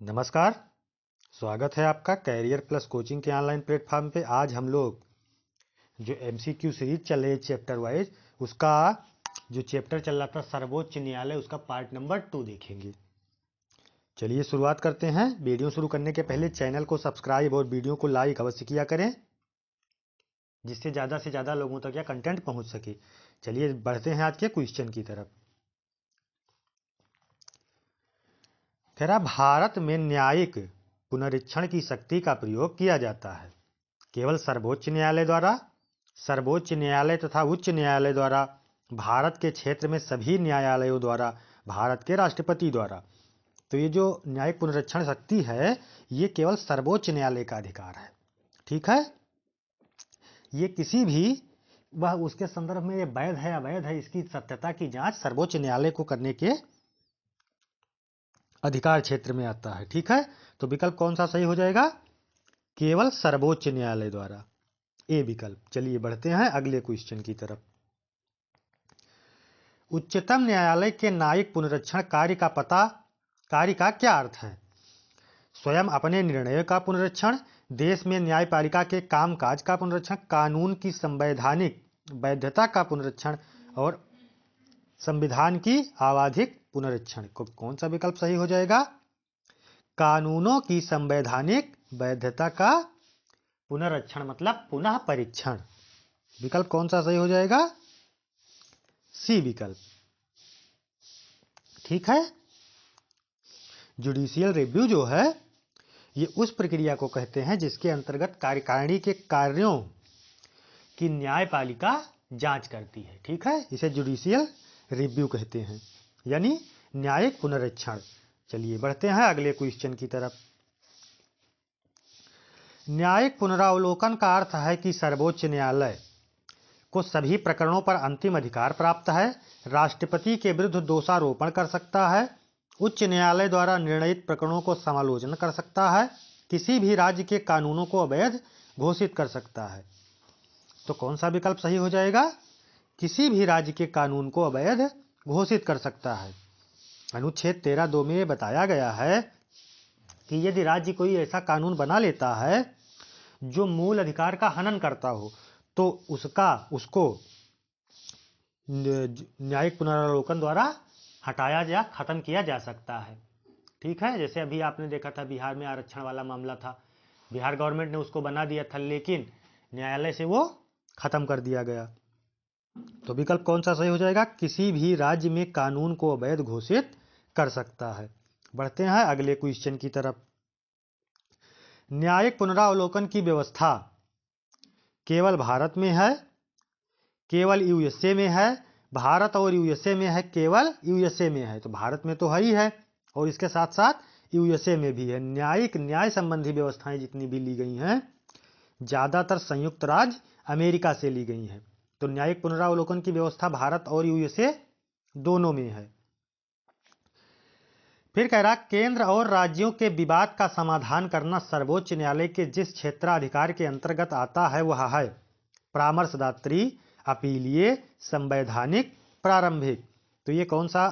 नमस्कार। स्वागत है आपका कैरियर प्लस कोचिंग के ऑनलाइन प्लेटफॉर्म पे। आज हम लोग जो एमसीक्यू सीरीज चल रही है चैप्टर वाइज, उसका जो चैप्टर चल रहा था सर्वोच्च न्यायालय, उसका पार्ट नंबर 2 देखेंगे। चलिए शुरुआत करते हैं। वीडियो शुरू करने के पहले चैनल को सब्सक्राइब और वीडियो को लाइक अवश्य किया करें, जिससे ज़्यादा से ज़्यादा लोगों तक यह कंटेंट पहुँच सके। चलिए बढ़ते हैं आज के क्वेश्चन की तरफ। कह रहा, भारत में न्यायिक पुनरीक्षण की शक्ति का प्रयोग किया जाता है केवल सर्वोच्च न्यायालय द्वारा, सर्वोच्च न्यायालय तथा उच्च न्यायालय द्वारा, भारत के क्षेत्र में सभी न्यायालयों द्वारा, भारत के राष्ट्रपति द्वारा। तो ये जो न्यायिक पुनरीक्षण शक्ति है, ये केवल सर्वोच्च न्यायालय का अधिकार है। ठीक है, ये किसी भी वह उसके संदर्भ में ये वैध है अवैध है, इसकी सत्यता की जांच सर्वोच्च न्यायालय को करने के अधिकार क्षेत्र में आता है। ठीक है, तो विकल्प कौन सा सही हो जाएगा? केवल सर्वोच्च न्यायालय द्वारा, ए विकल्प। चलिए बढ़ते हैं अगले क्वेश्चन की तरफ। उच्चतम न्यायालय के न्यायिक पुनरीक्षण कार्य का क्या अर्थ है? स्वयं अपने निर्णयों का पुनरीक्षण, देश में न्यायपालिका के कामकाज का पुनरीक्षण, कानून की संवैधानिक वैधता का पुनरीक्षण और संविधान की आवधिक पुनरीक्षण। कौन सा विकल्प सही हो जाएगा? कानूनों की संवैधानिक वैधता का पुनरीक्षण मतलब पुनः परीक्षण। विकल्प कौन सा सही हो जाएगा? सी विकल्प। ठीक है, जुडिशियल रिव्यू जो है, ये उस प्रक्रिया को कहते हैं जिसके अंतर्गत कार्यकारिणी के कार्यों की न्यायपालिका जांच करती है। ठीक है, इसे जुडिशियल रिव्यू कहते हैं, यानी न्यायिक पुनरीक्षण। चलिए बढ़ते हैं अगले क्वेश्चन की तरफ। न्यायिक पुनरावलोकन का अर्थ है कि सर्वोच्च न्यायालय को सभी प्रकरणों पर अंतिम अधिकार प्राप्त है, राष्ट्रपति के विरुद्ध दोषारोपण कर सकता है, उच्च न्यायालय द्वारा निर्णीत प्रकरणों को समालोचन कर सकता है, किसी भी राज्य के कानूनों को अवैध घोषित कर सकता है। तो कौन सा विकल्प सही हो जाएगा? किसी भी राज्य के कानून को अवैध घोषित कर सकता है। अनुच्छेद 13(2) में बताया गया है कि यदि राज्य कोई ऐसा कानून बना लेता है जो मूल अधिकार का हनन करता हो, तो उसको न्यायिक पुनरावलोकन द्वारा हटाया या खत्म किया जा सकता है। ठीक है, जैसे अभी आपने देखा था बिहार में आरक्षण वाला मामला था, बिहार गवर्नमेंट ने उसको बना दिया था, लेकिन न्यायालय से वो खत्म कर दिया गया। तो विकल्प कौन सा सही हो जाएगा? किसी भी राज्य में कानून को अवैध घोषित कर सकता है। बढ़ते हैं अगले क्वेश्चन की तरफ। न्यायिक पुनरावलोकन की व्यवस्था केवल भारत में है, केवल यूएसए में है, भारत और यूएसए में है, केवल यूएसए में है। तो भारत में तो है ही है, और इसके साथ साथ यूएसए में भी है। न्याय संबंधी व्यवस्थाएं जितनी भी ली गई हैं, ज़्यादातर संयुक्त राज्य अमेरिका से ली गई हैं। तो न्यायिक पुनरावलोकन की व्यवस्था भारत और यूएसए दोनों में है। फिर कह रहा, केंद्र और राज्यों के विवाद का समाधान करना सर्वोच्च न्यायालय के जिस क्षेत्राधिकार के अंतर्गत आता है वह है परामर्शदात्री, अपीलीय, संवैधानिक, प्रारंभिक। तो ये कौन सा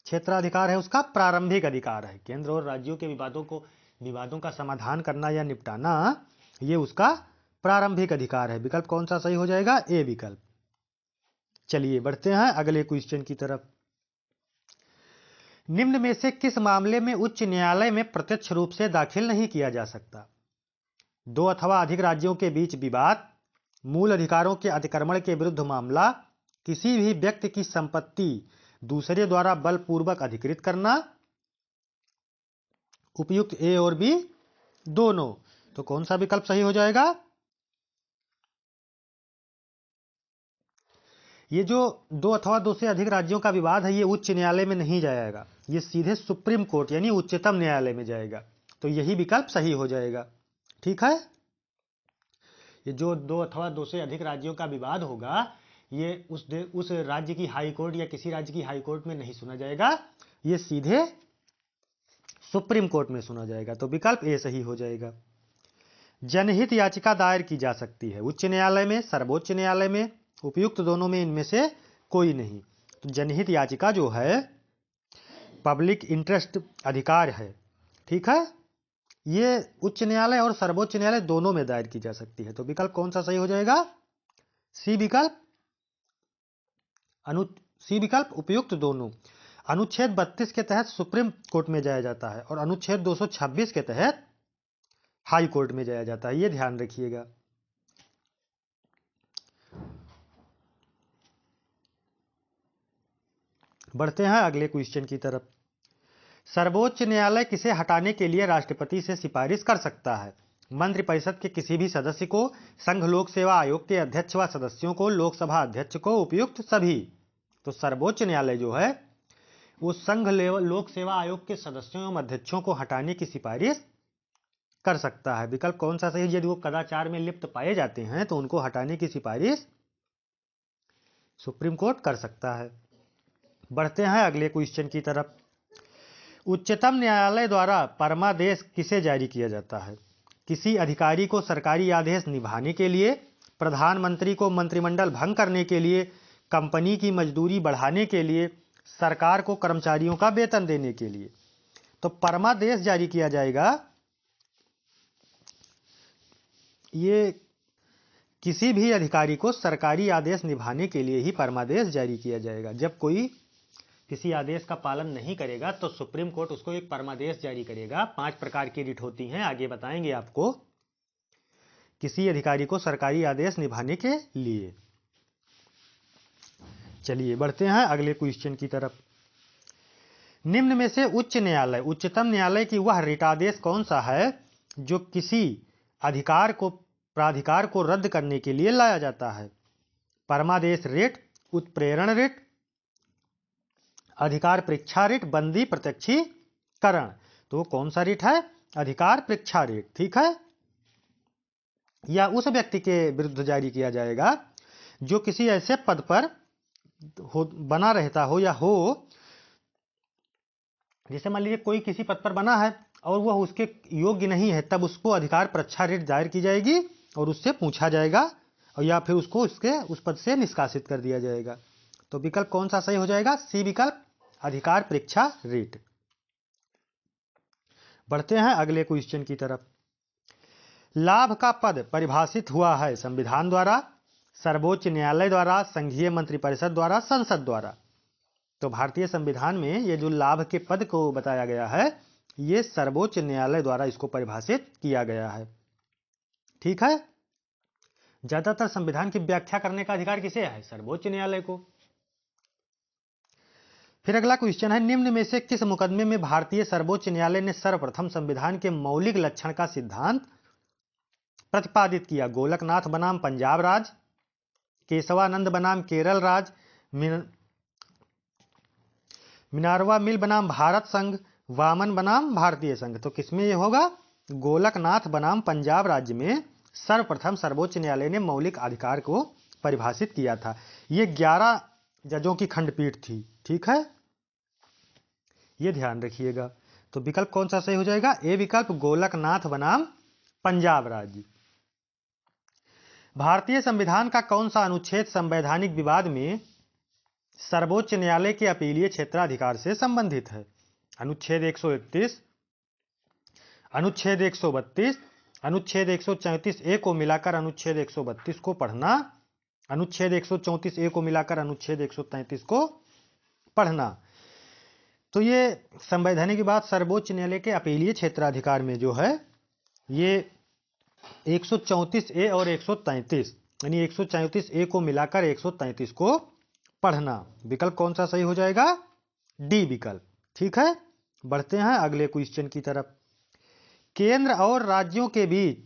क्षेत्राधिकार है? उसका प्रारंभिक अधिकार है। केंद्र और राज्यों के विवादों का समाधान करना या निपटाना, ये उसका प्रारंभिक अधिकार है। विकल्प कौन सा सही हो जाएगा? ए विकल्प। चलिए बढ़ते हैं अगले क्वेश्चन की तरफ। निम्न में से किस मामले में उच्च न्यायालय में प्रत्यक्ष रूप से दाखिल नहीं किया जा सकता? दो अथवा अधिक राज्यों के बीच विवाद, मूल अधिकारों के अतिक्रमण के विरुद्ध मामला, किसी भी व्यक्ति की संपत्ति दूसरे द्वारा बलपूर्वक अधिकृत करना, उपयुक्त ए और बी दोनों। तो कौन सा विकल्प सही हो जाएगा? ये जो दो अथवा दो से अधिक राज्यों का विवाद है, ये उच्च न्यायालय में नहीं जाएगा, ये सीधे सुप्रीम कोर्ट यानी उच्चतम न्यायालय में जाएगा। तो यही विकल्प सही हो जाएगा। ठीक है, ये जो दो अथवा दो से अधिक राज्यों का विवाद होगा, ये उस राज्य की हाई कोर्ट या किसी राज्य की हाई कोर्ट में नहीं सुना जाएगा, ये सीधे सुप्रीम कोर्ट में सुना जाएगा। तो विकल्प ए सही हो जाएगा। जनहित याचिका दायर की जा सकती है उच्च न्यायालय में, सर्वोच्च न्यायालय में, उपयुक्त दोनों में इनमें से कोई नहीं। तो जनहित याचिका जो है पब्लिक इंटरेस्ट अधिकार है, ठीक है, ये उच्च न्यायालय और सर्वोच्च न्यायालय दोनों में दायर की जा सकती है। तो विकल्प कौन सा सही हो जाएगा? सी विकल्प। सी विकल्प उपयुक्त दोनों। अनुच्छेद 32 के तहत सुप्रीम कोर्ट में जाया जाता है और अनुच्छेद 226 के तहत हाई कोर्ट में जाया जाता है, ये ध्यान रखिएगा। बढ़ते हैं अगले क्वेश्चन की तरफ। सर्वोच्च न्यायालय किसे हटाने के लिए राष्ट्रपति से सिफारिश कर सकता है? मंत्रिपरिषद के किसी भी सदस्य को, संघ लोक सेवा आयोग के अध्यक्ष व सदस्यों को, लोकसभा अध्यक्ष को, उपयुक्त सभी। तो सर्वोच्च न्यायालय जो है वो संघ लोक सेवा आयोग के सदस्यों एवं अध्यक्षों को हटाने की सिफारिश कर सकता है। विकल्प कौन सा सही? यदि वो कदाचार में लिप्त पाए जाते हैं तो उनको हटाने की सिफारिश सुप्रीम कोर्ट कर सकता है। बढ़ते हैं अगले क्वेश्चन की तरफ। उच्चतम न्यायालय द्वारा परमादेश किसे जारी किया जाता है? किसी अधिकारी को सरकारी आदेश निभाने के लिए, प्रधानमंत्री को मंत्रिमंडल भंग करने के लिए, कंपनी की मजदूरी बढ़ाने के लिए, सरकार को कर्मचारियों का वेतन देने के लिए। तो परमादेश जारी किया जाएगा, ये किसी भी अधिकारी को सरकारी आदेश निभाने के लिए ही परमादेश जारी किया जाएगा। जब कोई किसी आदेश का पालन नहीं करेगा तो सुप्रीम कोर्ट उसको एक परमादेश जारी करेगा। 5 प्रकार की रिट होती हैं, आगे बताएंगे आपको। किसी अधिकारी को सरकारी आदेश निभाने के लिए। चलिए बढ़ते हैं अगले क्वेश्चन की तरफ। निम्न में से उच्च न्यायालय, उच्चतम न्यायालय की वह रिटादेश कौन सा है जो किसी प्राधिकार को रद्द करने के लिए लाया जाता है? परमादेश रिट, उत्प्रेरण रिट, अधिकार परीक्षा रिट, बंदी प्रत्यक्षीकरण। तो कौन सा रिट है? अधिकार परीक्षा रिट। ठीक है, या उस व्यक्ति के विरुद्ध जारी किया जाएगा जो किसी ऐसे पद पर बना रहता हो या हो, जैसे मान लीजिए कोई किसी पद पर बना है और वह उसके योग्य नहीं है, तब उसको अधिकार परीक्षा रिट दायर की जाएगी और उससे पूछा जाएगा और या फिर उसको उस पद से निष्कासित कर दिया जाएगा। तो विकल्प कौन सा सही हो जाएगा? सी विकल्प, अधिकार परीक्षा रिट। बढ़ते हैं अगले क्वेश्चन की तरफ। लाभ का पद परिभाषित हुआ है संविधान द्वारा, सर्वोच्च न्यायालय द्वारा, संघीय मंत्रिपरिषद द्वारा, संसद द्वारा। तो भारतीय संविधान में ये जो लाभ के पद को बताया गया है, ये सर्वोच्च न्यायालय द्वारा इसको परिभाषित किया गया है। ठीक है, ज्यादातर संविधान की व्याख्या करने का अधिकार किसे है? सर्वोच्च न्यायालय को। फिर अगला क्वेश्चन है, निम्न में से किस मुकदमे में भारतीय सर्वोच्च न्यायालय ने सर्वप्रथम संविधान के मौलिक लक्षण का सिद्धांत प्रतिपादित किया? गोलकनाथ बनाम पंजाब राज, केशवानंद बनाम केरल राज, मिनारवा मिल बनाम भारत संघ, वामन बनाम भारतीय संघ। तो किसमें ये होगा? गोलकनाथ बनाम पंजाब राज्य में सर्वप्रथम सर्वोच्च न्यायालय ने मौलिक अधिकार को परिभाषित किया था। ये 11 जजों की खंडपीठ थी। ठीक है, ये ध्यान रखिएगा। तो विकल्प कौन सा सही हो जाएगा? ए विकल्प, गोलकनाथ बनाम पंजाब राज्य। भारतीय संविधान का कौन सा अनुच्छेद संवैधानिक विवाद में सर्वोच्च न्यायालय के अपीलीय क्षेत्राधिकार से संबंधित है? अनुच्छेद 131, अनुच्छेद 132, अनुच्छेद 134 ए को मिलाकर अनुच्छेद 132 को पढ़ना, अनुच्छेद 134 ए को मिलाकर अनुच्छेद 133 को पढ़ना। तो ये संवैधानिक विवाद सर्वोच्च न्यायालय के अपीलीय क्षेत्राधिकार में जो है, ये 134 ए और 133, यानी 134 ए को मिलाकर 133 को पढ़ना। विकल्प कौन सा सही हो जाएगा? डी विकल्प। ठीक है, बढ़ते हैं अगले क्वेश्चन की तरफ। केंद्र और राज्यों के बीच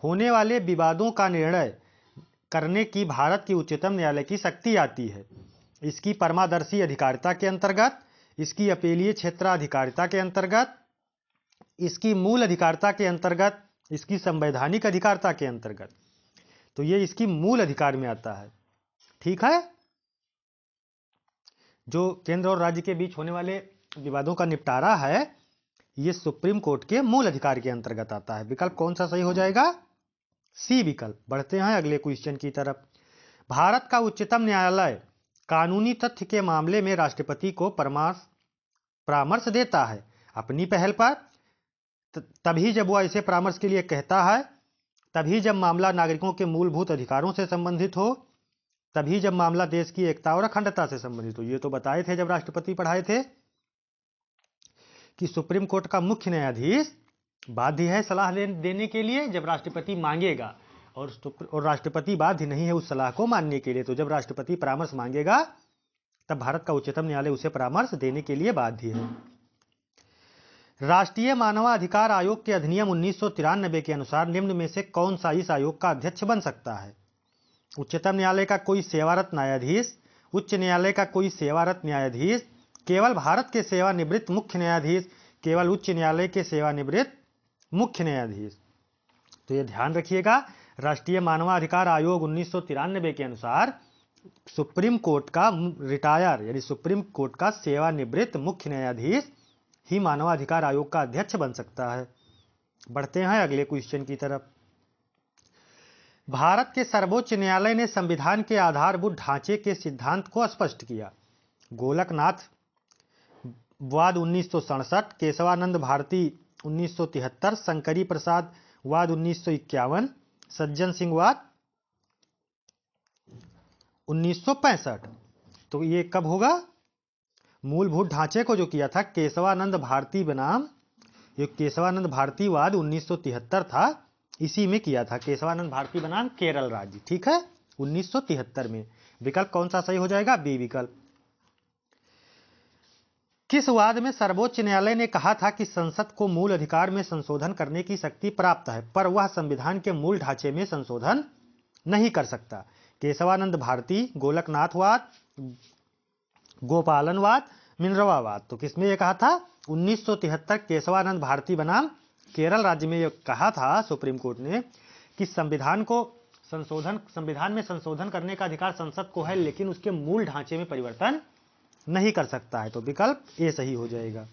होने वाले विवादों का निर्णय करने की भारत की उच्चतम न्यायालय की शक्ति आती है इसकी परमादर्शी अधिकारिता के अंतर्गत, इसकी अपीलीय क्षेत्राधिकारिता के अंतर्गत, इसकी मूल अधिकारिता के अंतर्गत, इसकी संवैधानिक अधिकारिता के अंतर्गत। तो ये इसकी मूल अधिकार में आता है। ठीक है, जो केंद्र और राज्य के बीच होने वाले विवादों का निपटारा है, ये सुप्रीम कोर्ट के मूल अधिकार के अंतर्गत आता है। विकल्प कौन सा सही हो जाएगा? सी विकल्प। बढ़ते हैं अगले क्वेश्चन की तरफ। भारत का उच्चतम न्यायालय कानूनी तथ्य के मामले में राष्ट्रपति को परामर्श देता है अपनी पहल पर, तभी जब वो ऐसे परामर्श के लिए कहता है, तभी जब मामला नागरिकों के मूलभूत अधिकारों से संबंधित हो, तभी जब मामला देश की एकता और अखंडता से संबंधित हो। ये तो बताए थे जब राष्ट्रपति पढ़ाए थे कि सुप्रीम कोर्ट का मुख्य न्यायाधीश बाध्य है सलाह देने के लिए जब राष्ट्रपति मांगेगा, और राष्ट्रपति बाध्य नहीं है उस सलाह को मानने के लिए। तो जब राष्ट्रपति परामर्श मांगेगा तब भारत का उच्चतम न्यायालय उसे परामर्श देने के लिए बाध्य है। राष्ट्रीय मानवाधिकार आयोग के अधिनियम 1993 के अनुसार निम्न में से कौन सा इस आयोग का अध्यक्ष बन सकता है? उच्चतम न्यायालय का कोई सेवारत न्यायाधीश, उच्च न्यायालय का कोई सेवारत न्यायाधीश, केवल भारत के सेवानिवृत्त मुख्य न्यायाधीश, केवल उच्च न्यायालय के सेवानिवृत्त मुख्य न्यायाधीश। तो ये ध्यान रखिएगा, राष्ट्रीय मानवाधिकार आयोग 1993 के अनुसार सुप्रीम कोर्ट का रिटायर यानी सुप्रीम कोर्ट का सेवानिवृत्त मुख्य न्यायाधीश ही मानवाधिकार आयोग का अध्यक्ष बन सकता है। बढ़ते हैं अगले क्वेश्चन की तरफ। भारत के सर्वोच्च न्यायालय ने संविधान के आधारभूत ढांचे के सिद्धांत को स्पष्ट किया। गोलकनाथ वाद 1967, केशवानंद भारती 1973, शंकरी प्रसाद वाद 1951, सज्जन सिंह वाद 1965। तो ये कब होगा? मूलभूत ढांचे को जो किया था केशवानंद भारती बनाम, ये केशवानंद भारती वाद 1973 था, इसी में किया था। केशवानंद भारती बनाम केरल राज्य, ठीक है, 1973 में। विकल्प कौन सा सही हो जाएगा? बी विकल्प। किस वाद में सर्वोच्च न्यायालय ने कहा था कि संसद को मूल अधिकार में संशोधन करने की शक्ति प्राप्त है, पर वह संविधान के मूल ढांचे में संशोधन नहीं कर सकता? केशवानंद भारती, गोलकनाथवाद, गोपालनवाद, मिनरवावाद। तो किसमें यह कहा था? 1973 केशवानंद भारती बनाम केरल राज्य में यह कहा था सुप्रीम कोर्ट ने कि संविधान में संशोधन करने का अधिकार संसद को है, लेकिन उसके मूल ढांचे में परिवर्तन नहीं कर सकता है। तो विकल्प ए सही हो जाएगा।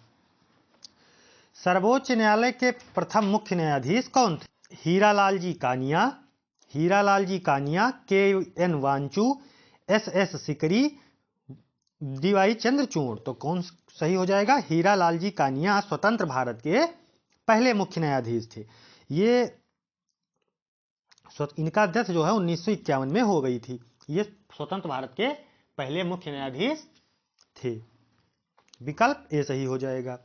सर्वोच्च न्यायालय के प्रथम मुख्य न्यायाधीश कौन थे? Hiralal ji Kania, K N Wanchoo, S S Sikri, D Y Chandrachud. तो कौन सही हो जाएगा? हीरालाल जी कानिया स्वतंत्र भारत के पहले मुख्य न्यायाधीश थे। ये इनका अध्यक्ष जो है 1951 में हो गई थी। ये स्वतंत्र भारत के पहले मुख्य न्यायाधीश थे। विकल्प ए सही हो जाएगा।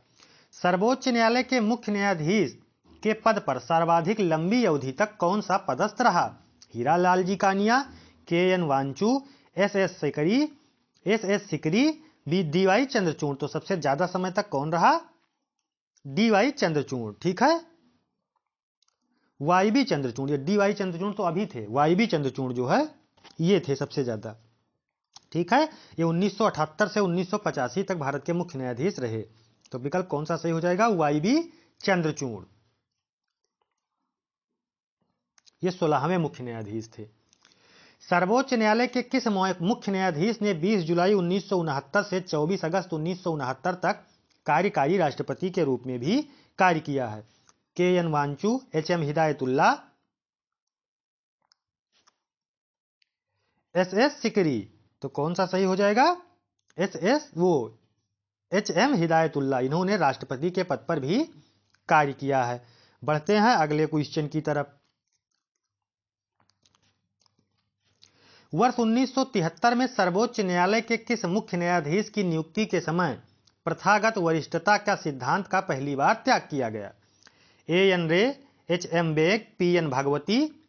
सर्वोच्च न्यायालय के मुख्य न्यायाधीश के पद पर सर्वाधिक लंबी अवधि तक कौन सा पदस्थ रहा? Hiralal ji Kania, K N Wanchoo, S S Sikri, D Y Chandrachud. तो सबसे ज्यादा समय तक कौन रहा? डीवाई चंद्रचूड़, ठीक है। वाईबी चंद्रचूड़, ये डीवाई चंद्रचूड़ तो अभी थे, वाईबी चंद्रचूड़ जो है ये थे सबसे ज्यादा, ठीक है। ये 1978 से 1985 तक भारत के मुख्य न्यायाधीश रहे। तो विकल्प कौन सा सही हो जाएगा? वाईबी चंद्रचूड़। ये 16वें मुख्य न्यायाधीश थे। सर्वोच्च न्यायालय के किस मुख्य न्यायाधीश ने 20 जुलाई 1969 से 24 अगस्त 1969 तक कार्यकारी राष्ट्रपति के रूप में भी कार्य किया है? K N Wanchoo, H M Hidayatullah, S S Sikri. तो कौन सा सही हो जाएगा? H M Hidayatullah. इन्होंने राष्ट्रपति के पद पर भी कार्य किया है। बढ़ते हैं अगले क्वेश्चन की तरफ। वर्ष 1973 में सर्वोच्च न्यायालय के किस मुख्य न्यायाधीश की नियुक्ति के समय प्रथागत वरिष्ठता का सिद्धांत का पहली बार त्याग किया गया? A N Ray, H M Beg, P N Bhagwati,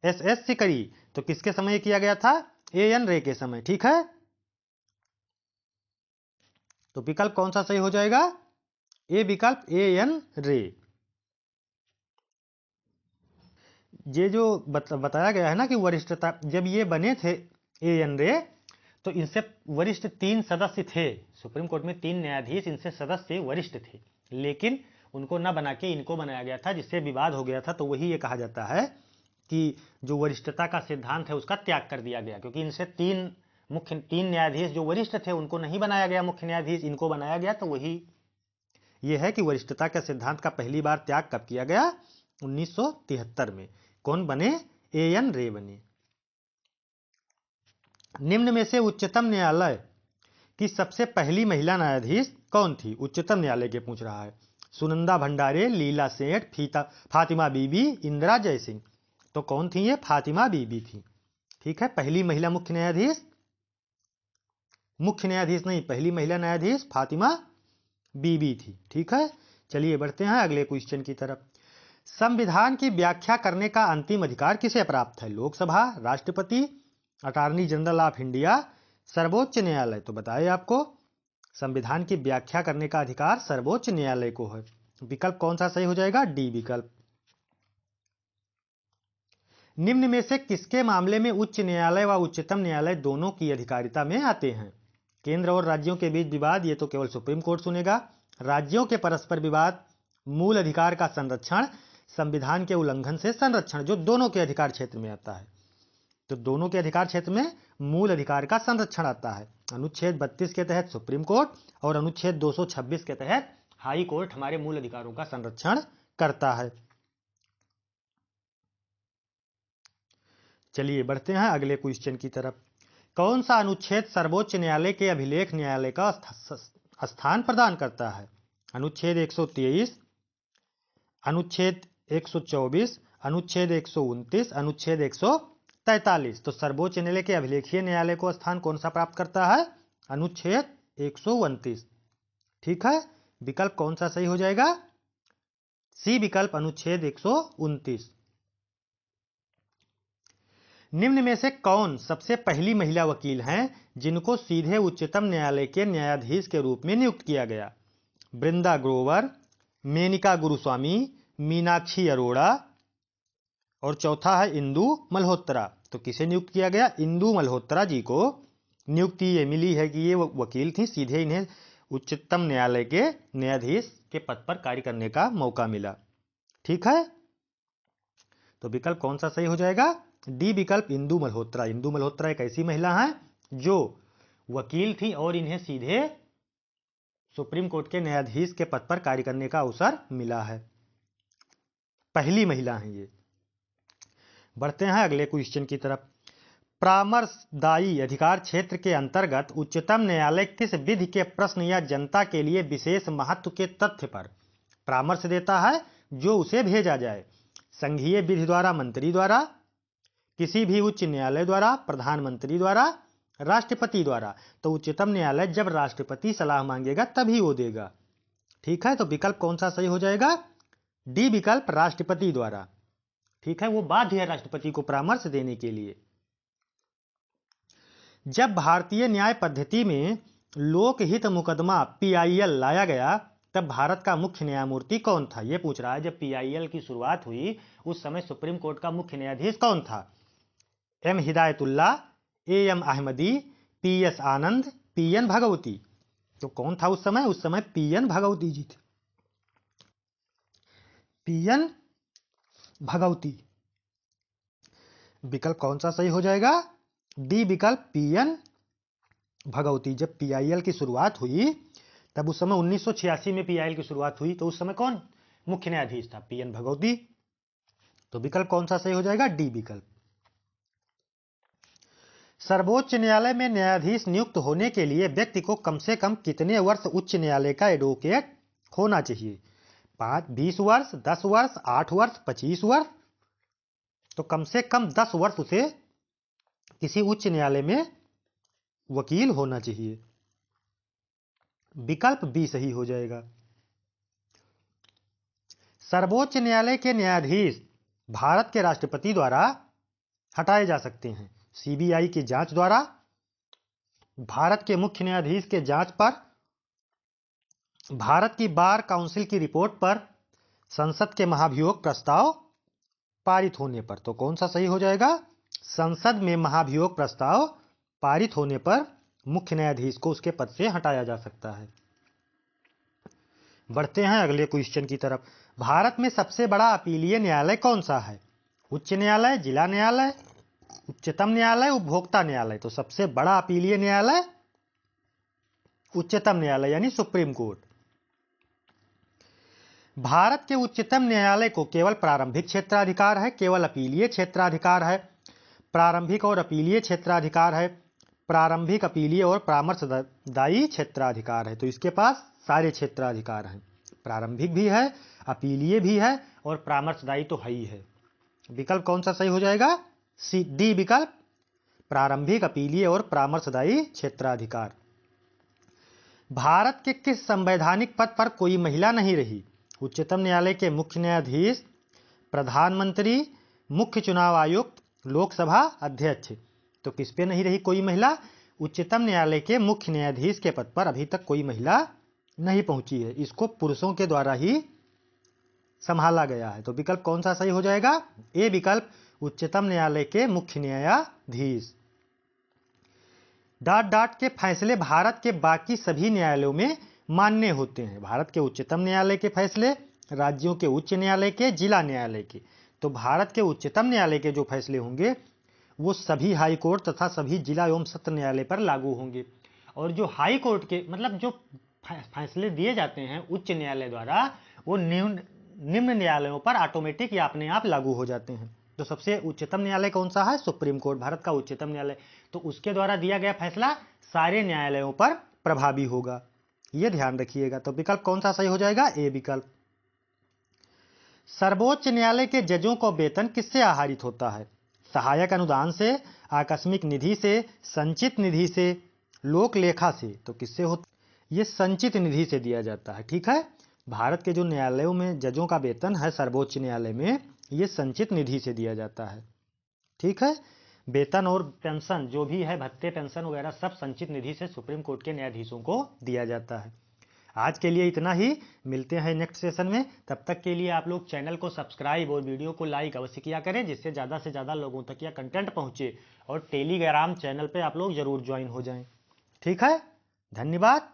S S Sikri. तो किसके समय किया गया था? ए एन रे के समय, ठीक है। तो विकल्प कौन सा सही हो जाएगा? ए विकल्प, ए एन रे। ये जो बताया गया है ना कि वरिष्ठता, जब ये बने थे ए एन रे, तो इनसे वरिष्ठ 3 सदस्य थे सुप्रीम कोर्ट में, 3 न्यायाधीश इनसे सदस्य वरिष्ठ थे, लेकिन उनको न बना के इनको बनाया गया था, जिससे विवाद हो गया था। तो वही ये कहा जाता है कि जो वरिष्ठता का सिद्धांत है उसका त्याग कर दिया गया, क्योंकि इनसे 3 न्यायाधीश जो वरिष्ठ थे उनको नहीं बनाया गया मुख्य न्यायाधीश, इनको बनाया गया। तो वही ये है कि वरिष्ठता के सिद्धांत का पहली बार त्याग कब किया गया? 1973 में। कौन बने? ए एन रे बने। निम्न में से उच्चतम न्यायालय की सबसे पहली महिला न्यायाधीश कौन थी? उच्चतम न्यायालय के पूछ रहा है। सुनंदा भंडारे, लीला सेठ, फातिमा बीबी, इंदिरा जयसिंह। तो कौन थी ये? फातिमा बीबी थी। ठीक है, पहली महिला मुख्य न्यायाधीश, मुख्य न्यायाधीश नहीं, पहली महिला न्यायाधीश फातिमा बीबी थी। ठीक है, चलिए बढ़ते हैं अगले क्वेश्चन की तरफ। संविधान की व्याख्या करने का अंतिम अधिकार किसे प्राप्त है? लोकसभा, राष्ट्रपति, अटॉर्नी जनरल ऑफ इंडिया, सर्वोच्च न्यायालय। तो बताइए आपको संविधान की व्याख्या करने का अधिकार सर्वोच्च न्यायालय को है। विकल्प कौन सा सही हो जाएगा? डी विकल्प। निम्न में से किसके मामले में उच्च न्यायालय व उच्चतम न्यायालय दोनों की अधिकारिता में आते हैं? केंद्र और राज्यों के बीच विवाद, ये तो केवल सुप्रीम कोर्ट सुनेगा। राज्यों के परस्पर विवाद, मूल अधिकार का संरक्षण, संविधान के उल्लंघन से संरक्षण, जो दोनों के अधिकार क्षेत्र में आता है। तो दोनों के अधिकार क्षेत्र में मूल अधिकार का संरक्षण आता है। अनुच्छेद 32 के तहत सुप्रीम कोर्ट और अनुच्छेद 226 के तहत हाई कोर्ट हमारे मूल अधिकारों का संरक्षण करता है। चलिए बढ़ते हैं अगले क्वेश्चन की तरफ। कौन सा अनुच्छेद सर्वोच्च न्यायालय के अभिलेख न्यायालय का स्थान प्रदान करता है? अनुच्छेद 123, अनुच्छेद 124, अनुच्छेद 129, अनुच्छेद 143। तो सर्वोच्च न्यायालय के अभिलेखीय न्यायालय को स्थान कौन सा प्राप्त करता है? अनुच्छेद 129। ठीक है, विकल्प कौन सा सही हो जाएगा? सी विकल्प, अनुच्छेद 129। निम्न में से कौन सबसे पहली महिला वकील हैं जिनको सीधे उच्चतम न्यायालय के न्यायाधीश के रूप में नियुक्त किया गया? बृंदा ग्रोवर, मेनका गुरुस्वामी, मीनाक्षी अरोड़ा, और चौथा है इंदु मल्होत्रा। तो किसे नियुक्त किया गया? इंदु मल्होत्रा जी को नियुक्ति ये मिली है कि ये वकील थी, सीधे इन्हें उच्चतम न्यायालय के न्यायाधीश के पद पर कार्य करने का मौका मिला। ठीक है, तो विकल्प कौन सा सही हो जाएगा? डी विकल्प, इंदु मल्होत्रा। इंदु मल्होत्रा एक ऐसी महिला है जो वकील थी और इन्हें सीधे सुप्रीम कोर्ट के न्यायाधीश के पद पर कार्य करने का अवसर मिला है, पहली महिला है ये। बढ़ते हैं अगले क्वेश्चन की तरफ। परामर्शदायी अधिकार क्षेत्र के अंतर्गत उच्चतम न्यायालय किस विधि के प्रश्न या जनता के लिए विशेष महत्व के तथ्य पर परामर्श देता है जो उसे भेजा जाए? संघीय विधि द्वारा, मंत्री द्वारा, किसी भी उच्च न्यायालय द्वारा, प्रधानमंत्री द्वारा, राष्ट्रपति द्वारा। तो उच्चतम न्यायालय जब राष्ट्रपति सलाह मांगेगा तभी वो देगा। ठीक है, तो विकल्प कौन सा सही हो जाएगा? डी विकल्प, राष्ट्रपति द्वारा। ठीक है, वो बाध्य है राष्ट्रपति को परामर्श देने के लिए। जब भारतीय न्याय पद्धति में लोकहित मुकदमा PIL लाया गया तब भारत का मुख्य न्यायमूर्ति कौन था? यह पूछ रहा है। जब PIL की शुरुआत हुई उस समय सुप्रीम कोर्ट का मुख्य न्यायाधीश कौन था? M Hidayatullah, AM Ahmadi, PS Anand, PN Bhagwati. तो कौन था उस समय? उस समय PN भगवती जी थे, PN भगवती। विकल्प कौन सा सही हो जाएगा? डी विकल्प, PN भगवती। जब PIL की शुरुआत हुई तब उस समय 1986 में PIL की शुरुआत हुई, तो उस समय कौन मुख्य न्यायाधीश था? PN भगवती। तो विकल्प कौन सा सही हो जाएगा? डी विकल्प। सर्वोच्च न्यायालय में न्यायाधीश नियुक्त होने के लिए व्यक्ति को कम से कम कितने वर्ष उच्च न्यायालय का एडवोकेट होना चाहिए? 20 वर्ष, 10 वर्ष, 8 वर्ष, 25 वर्ष। तो कम से कम 10 वर्ष उसे किसी उच्च न्यायालय में वकील होना चाहिए। विकल्प बी सही हो जाएगा। सर्वोच्च न्यायालय के न्यायाधीश भारत के राष्ट्रपति द्वारा हटाए जा सकते हैं। CBI की जांच द्वारा, भारत के मुख्य न्यायाधीश के जांच पर, भारत की बार काउंसिल की रिपोर्ट पर, संसद के महाभियोग प्रस्ताव पारित होने पर। तो कौन सा सही हो जाएगा? संसद में महाभियोग प्रस्ताव पारित होने पर मुख्य न्यायाधीश को उसके पद से हटाया जा सकता है। बढ़ते हैं अगले क्वेश्चन की तरफ। भारत में सबसे बड़ा अपीलीय न्यायालय कौन सा है? उच्च न्यायालय, जिला न्यायालय, उच्चतम न्यायालय, उपभोक्ता न्यायालय। तो सबसे बड़ा अपीलीय न्यायालय उच्चतम न्यायालय यानी सुप्रीम कोर्ट। भारत के उच्चतम न्यायालय को केवल प्रारंभिक क्षेत्राधिकार है, केवल अपीलीय क्षेत्राधिकार है, प्रारंभिक और अपीलीय क्षेत्राधिकार है, प्रारंभिक, अपीलीय और परामर्शदायी क्षेत्राधिकार है। तो इसके पास सारे क्षेत्राधिकार हैं। प्रारंभिक भी है, अपीलीय भी है और परामर्शदायी तो है ही है। विकल्प कौन सा सही हो जाएगा? सी, डी विकल्प, प्रारंभिक, अपीलीय और परामर्शदायी क्षेत्राधिकार। भारत के किस संवैधानिक पद पर कोई महिला नहीं रही? उच्चतम न्यायालय के मुख्य न्यायाधीश, प्रधानमंत्री, मुख्य चुनाव आयुक्त, लोकसभा अध्यक्ष। तो किस पे नहीं रही कोई महिला? उच्चतम न्यायालय के मुख्य न्यायाधीश के पद पर अभी तक कोई महिला नहीं पहुंची है। इसको पुरुषों के द्वारा ही संभाला गया है। तो विकल्प कौन सा सही हो जाएगा? ए विकल्प, उच्चतम न्यायालय के मुख्य न्यायाधीश। डाट डाट के फैसले भारत के बाकी सभी न्यायालयों में मान्य होते हैं। भारत के उच्चतम न्यायालय के फैसले, राज्यों के उच्च न्यायालय के, जिला न्यायालय के। तो भारत के उच्चतम न्यायालय के जो फैसले होंगे वो सभी हाई कोर्ट तथा सभी जिला एवं सत्र न्यायालय पर लागू होंगे। और जो हाई कोर्ट के मतलब जो फैसले दिए जाते हैं उच्च न्यायालय द्वारा, वो निम्न न्यायालयों पर ऑटोमेटिक या अपने आप लागू हो जाते हैं। तो सबसे उच्चतम न्यायालय कौन सा है? सुप्रीम कोर्ट, भारत का उच्चतम न्यायालय। तो उसके द्वारा दिया गया फैसला सारे न्यायालयों पर प्रभावी होगा, ये ध्यान रखिएगा। तो विकल्प कौन सा सही हो जाएगा? ए विकल्प। सर्वोच्च न्यायालय के जजों को वेतन किससे आहरित होता है? सहायक अनुदान से, आकस्मिक निधि से, संचित निधि से, लोक लेखा से। तो किससे होता? ये संचित निधि से दिया जाता है। ठीक है, भारत के जो न्यायालयों में जजों का वेतन है सर्वोच्च न्यायालय में, ये संचित निधि से दिया जाता है। ठीक है, वेतन और पेंशन जो भी है, भत्ते पेंशन वगैरह सब संचित निधि से सुप्रीम कोर्ट के न्यायाधीशों को दिया जाता है। आज के लिए इतना ही, मिलते हैं नेक्स्ट सेशन में। तब तक के लिए आप लोग चैनल को सब्सक्राइब और वीडियो को लाइक अवश्य किया करें, जिससे ज़्यादा से ज़्यादा लोगों तक यह कंटेंट पहुंचे। और टेलीग्राम चैनल पे आप लोग जरूर ज्वाइन हो जाएं। ठीक है, धन्यवाद।